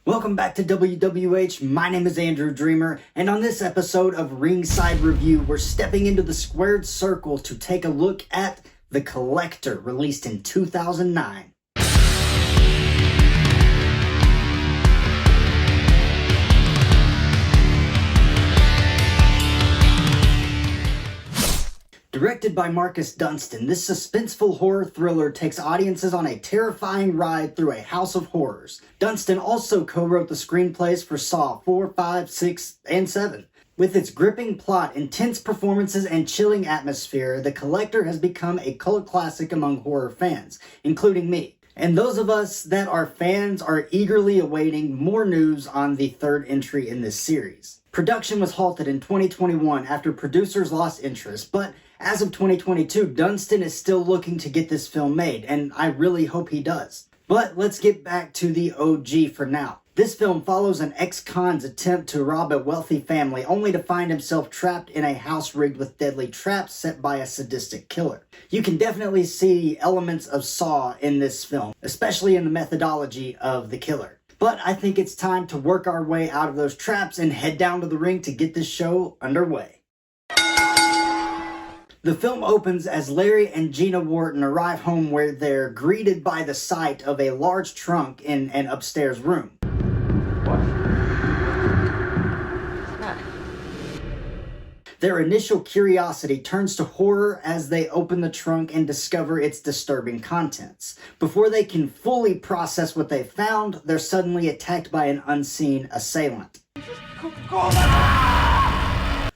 Welcome back to WWH. My name is Andrew Dreamer, and on this episode of Ringside Review, we're stepping into the squared circle to take a look at The Collector, released in 2009. Directed by Marcus Dunstan, this suspenseful horror thriller takes audiences on a terrifying ride through a house of horrors. Dunstan also co-wrote the screenplays for Saw 4, 5, 6, and 7. With its gripping plot, intense performances, and chilling atmosphere, The Collector has become a cult classic among horror fans, including me. And those of us that are fans are eagerly awaiting more news on the third entry in this series. Production was halted in 2021 after producers lost interest, but as of 2022, Dunstan is still looking to get this film made, and I really hope he does. But let's get back to the OG for now. This film follows an ex-con's attempt to rob a wealthy family, only to find himself trapped in a house rigged with deadly traps set by a sadistic killer. You can definitely see elements of Saw in this film, especially in the methodology of the killer. But I think it's time to work our way out of those traps and head down to the ring to get this show underway. The film opens as Larry and Gina Wharton arrive home where they're greeted by the sight of a large trunk in an upstairs room. What? Their initial curiosity turns to horror as they open the trunk and discover its disturbing contents. Before they can fully process what they found, they're suddenly attacked by an unseen assailant.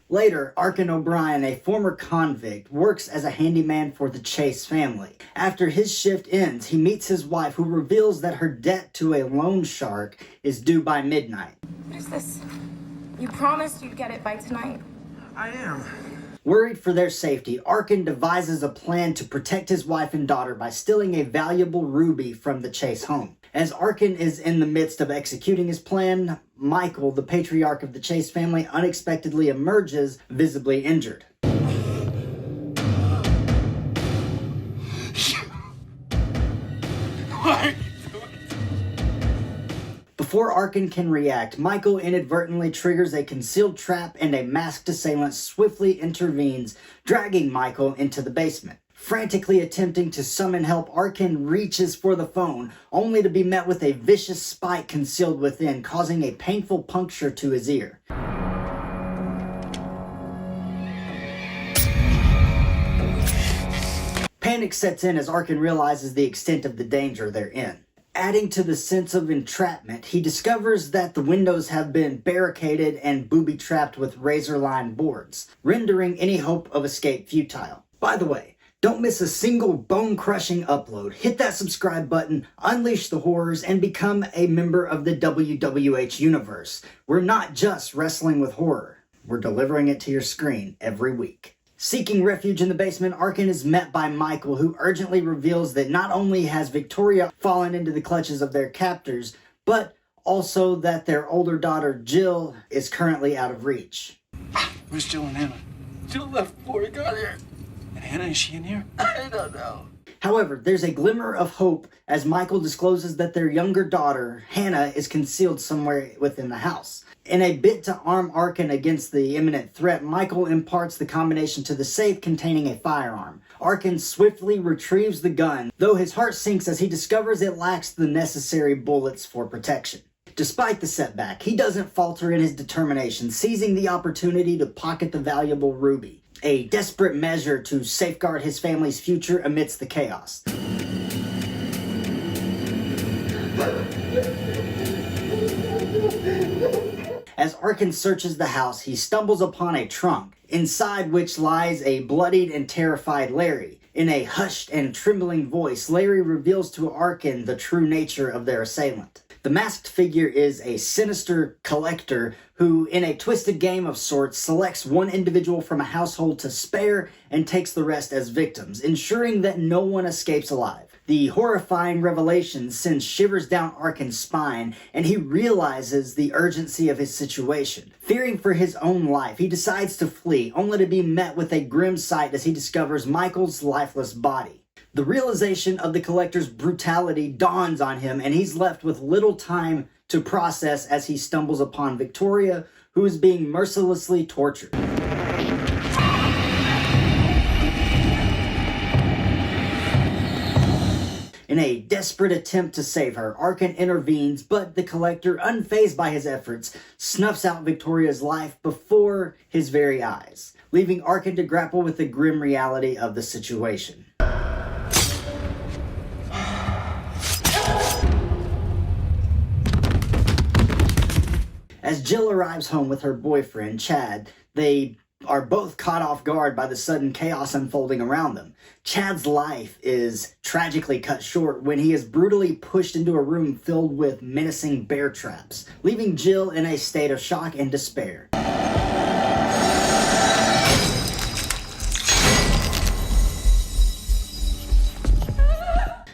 Later, Arkin O'Brien, a former convict, works as a handyman for the Chase family. After his shift ends, he meets his wife, who reveals that her debt to a loan shark is due by midnight. What is this? You promised you'd get it by tonight. I am. Worried for their safety, Arkin devises a plan to protect his wife and daughter by stealing a valuable ruby from the Chase home. As Arkin is in the midst of executing his plan, Michael, the patriarch of the Chase family, unexpectedly emerges, visibly injured. Why? Before Arkin can react, Michael inadvertently triggers a concealed trap and a masked assailant swiftly intervenes, dragging Michael into the basement. Frantically attempting to summon help, Arkin reaches for the phone, only to be met with a vicious spike concealed within, causing a painful puncture to his ear. Panic sets in as Arkin realizes the extent of the danger they're in. Adding to the sense of entrapment, he discovers that the windows have been barricaded and booby-trapped with razor-lined boards, rendering any hope of escape futile. By the way, don't miss a single bone-crushing upload. Hit that subscribe button, unleash the horrors, and become a member of the WWH Universe. We're not just wrestling with horror. We're delivering it to your screen every week. Seeking refuge in the basement, Arkin is met by Michael, who urgently reveals that not only has Victoria fallen into the clutches of their captors, but also that their older daughter, Jill, is currently out of reach. Where's Jill and Hannah? Jill left before we got here. And Hannah, is she in here? I don't know. However, there's a glimmer of hope as Michael discloses that their younger daughter, Hannah, is concealed somewhere within the house. In a bid to arm Arkin against the imminent threat, Michael imparts the combination to the safe containing a firearm. Arkin swiftly retrieves the gun, though his heart sinks as he discovers it lacks the necessary bullets for protection. Despite the setback, he doesn't falter in his determination, seizing the opportunity to pocket the valuable ruby, a desperate measure to safeguard his family's future amidst the chaos. As Arkin searches the house, he stumbles upon a trunk, inside which lies a bloodied and terrified Larry. In a hushed and trembling voice, Larry reveals to Arkin the true nature of their assailant. The masked figure is a sinister collector who, in a twisted game of sorts, selects one individual from a household to spare and takes the rest as victims, ensuring that no one escapes alive. The horrifying revelation sends shivers down Arkin's spine, and he realizes the urgency of his situation. Fearing for his own life, he decides to flee, only to be met with a grim sight as he discovers Michael's lifeless body. The realization of the collector's brutality dawns on him, and he's left with little time to process as he stumbles upon Victoria, who is being mercilessly tortured. In a desperate attempt to save her, Arkin intervenes, but the Collector, unfazed by his efforts, snuffs out Victoria's life before his very eyes, leaving Arkin to grapple with the grim reality of the situation. As Jill arrives home with her boyfriend, Chad, they are both caught off guard by the sudden chaos unfolding around them. Chad's life is tragically cut short when he is brutally pushed into a room filled with menacing bear traps, leaving Jill in a state of shock and despair.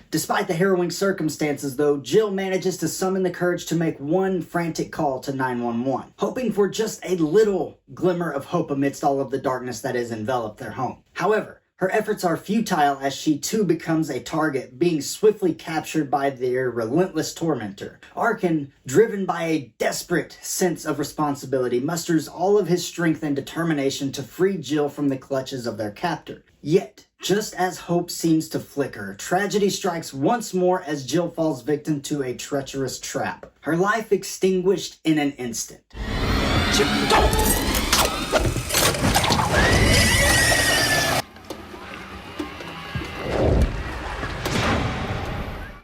Despite the harrowing circumstances, though, Jill manages to summon the courage to make one frantic call to 911, hoping for just a little glimmer of hope amidst all of the darkness that has enveloped their home. However, her efforts are futile as she too becomes a target, being swiftly captured by their relentless tormentor. Arkin, driven by a desperate sense of responsibility, musters all of his strength and determination to free Jill from the clutches of their captor. Yet, just as hope seems to flicker, tragedy strikes once more as Jill falls victim to a treacherous trap. Her life extinguished in an instant.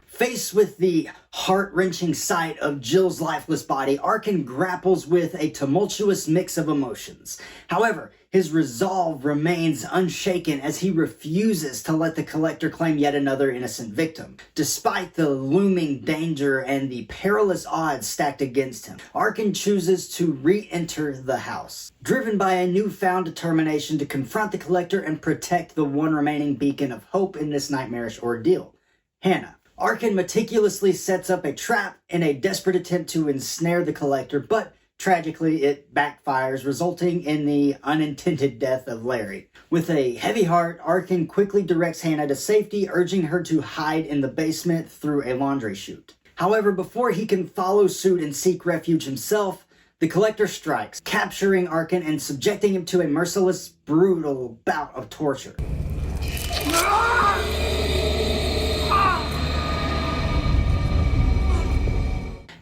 Faced with the heart-wrenching sight of Jill's lifeless body, Arkin grapples with a tumultuous mix of emotions. However, his resolve remains unshaken as he refuses to let the Collector claim yet another innocent victim. Despite the looming danger and the perilous odds stacked against him, Arkin chooses to re-enter the house, driven by a newfound determination to confront the Collector and protect the one remaining beacon of hope in this nightmarish ordeal, Hannah. Arkin meticulously sets up a trap in a desperate attempt to ensnare the Collector, but tragically it backfires, resulting in the unintended death of Larry. With a heavy heart, Arkin quickly directs Hannah to safety, urging her to hide in the basement through a laundry chute. However, before he can follow suit and seek refuge himself, the Collector strikes, capturing Arkin and subjecting him to a merciless, brutal bout of torture.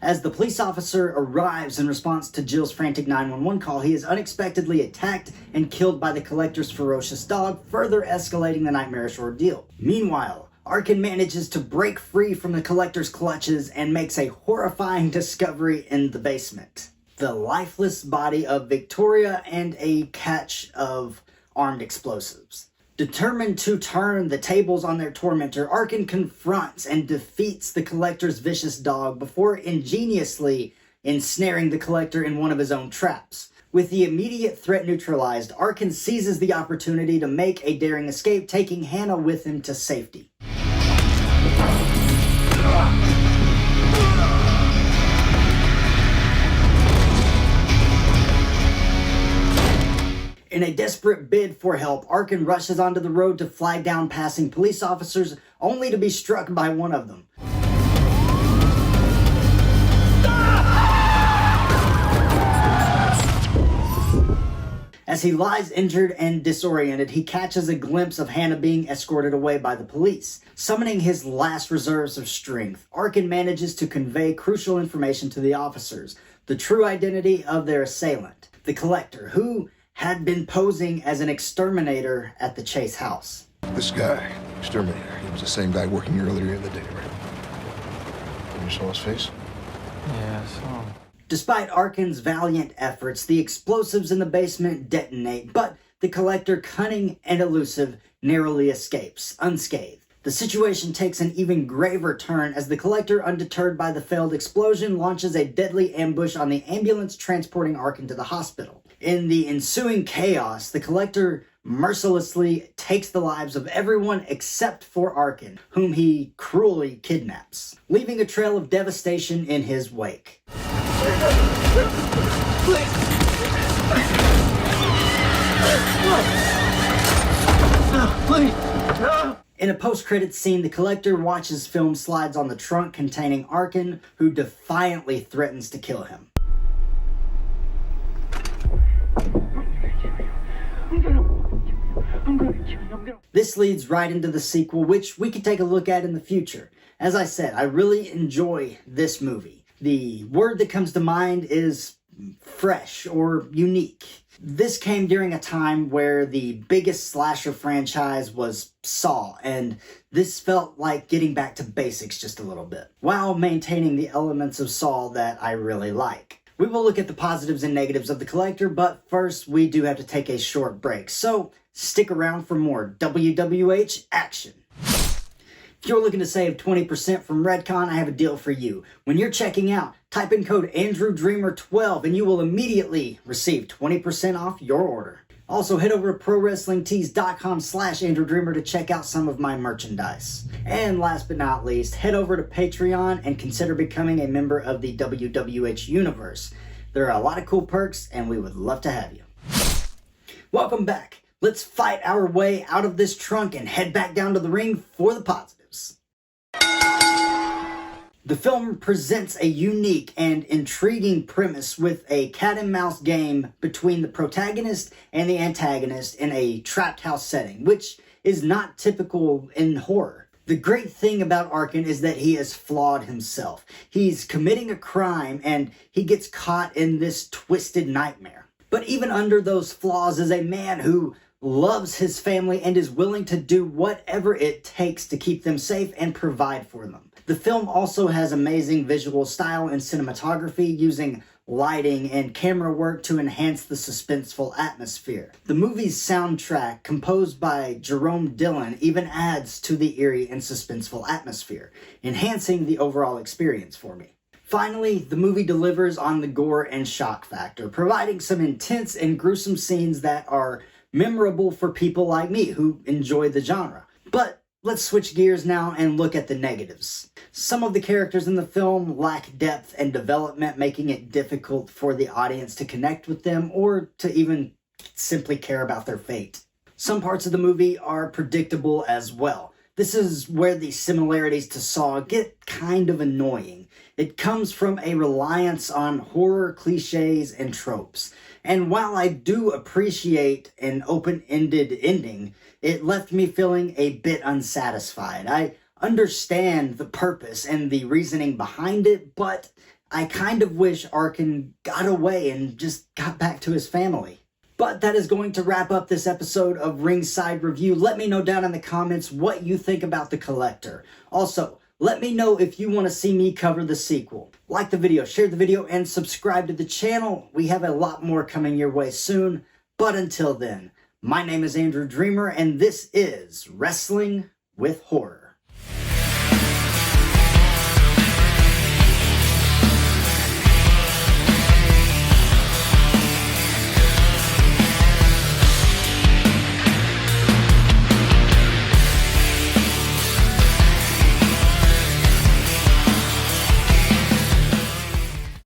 As the police officer arrives in response to Jill's frantic 911 call, he is unexpectedly attacked and killed by the Collector's ferocious dog, further escalating the nightmarish ordeal. Meanwhile, Arkin manages to break free from the Collector's clutches and makes a horrifying discovery in the basement: the lifeless body of Victoria and a cache of armed explosives. Determined to turn the tables on their tormentor, Arkin confronts and defeats the Collector's vicious dog before ingeniously ensnaring the Collector in one of his own traps. With the immediate threat neutralized, Arkin seizes the opportunity to make a daring escape, taking Hannah with him to safety. In a desperate bid for help, Arkin rushes onto the road to flag down passing police officers, only to be struck by one of them. As he lies injured and disoriented, he catches a glimpse of Hannah being escorted away by the police. Summoning his last reserves of strength, Arkin manages to convey crucial information to the officers: the true identity of their assailant, the Collector, who had been posing as an exterminator at the Chase house. This guy, exterminator, he was the same guy working earlier in the day, right? You saw his face? Yeah, I saw him. Despite Arkin's valiant efforts, the explosives in the basement detonate, but the Collector, cunning and elusive, narrowly escapes, unscathed. The situation takes an even graver turn as the Collector, undeterred by the failed explosion, launches a deadly ambush on the ambulance transporting Arkin to the hospital. In the ensuing chaos, the Collector mercilessly takes the lives of everyone except for Arkin, whom he cruelly kidnaps, leaving a trail of devastation in his wake. Please. In a post-credits scene, the Collector watches film slides on the trunk containing Arkin, who defiantly threatens to kill him. This leads right into the sequel, which we could take a look at in the future. As I said, I really enjoy this movie. The word that comes to mind is fresh or unique. This came during a time where the biggest slasher franchise was Saw, and this felt like getting back to basics just a little bit, while maintaining the elements of Saw that I really like. We will look at the positives and negatives of the Collector, but first we do have to take a short break, so stick around for more WWH action. If you're looking to save 20% from Redcon, I have a deal for you. When you're checking out, type in code AndrewDreamer12 and you will immediately receive 20% off your order. Also, head over to ProWrestlingTees.com/AndrewDreamer to check out some of my merchandise. And last but not least, head over to Patreon and consider becoming a member of the WWH Universe. There are a lot of cool perks and we would love to have you. Welcome back. Let's fight our way out of this trunk and head back down to the ring for the positives. The film presents a unique and intriguing premise with a cat-and-mouse game between the protagonist and the antagonist in a trapped house setting, which is not typical in horror. The great thing about Arkin is that he is flawed himself. He's committing a crime and he gets caught in this twisted nightmare. But even under those flaws is a man who loves his family and is willing to do whatever it takes to keep them safe and provide for them. The film also has amazing visual style and cinematography, using lighting and camera work to enhance the suspenseful atmosphere. The movie's soundtrack, composed by Jerome Dillon, even adds to the eerie and suspenseful atmosphere, enhancing the overall experience for me. Finally, the movie delivers on the gore and shock factor, providing some intense and gruesome scenes that are memorable for people like me who enjoy the genre. But let's switch gears now and look at the negatives. Some of the characters in the film lack depth and development, making it difficult for the audience to connect with them or to even simply care about their fate. Some parts of the movie are predictable as well. This is where the similarities to Saw get kind of annoying. It comes from a reliance on horror cliches and tropes. And while I do appreciate an open-ended ending, it left me feeling a bit unsatisfied. I understand the purpose and the reasoning behind it, but I kind of wish Arkin got away and just got back to his family. But that is going to wrap up this episode of Ringside Review. Let me know down in the comments what you think about the Collector. Also, let me know if you want to see me cover the sequel. Like the video, share the video, and subscribe to the channel. We have a lot more coming your way soon. But until then, my name is Andrew Dreamer, and this is Wrestling with Horror.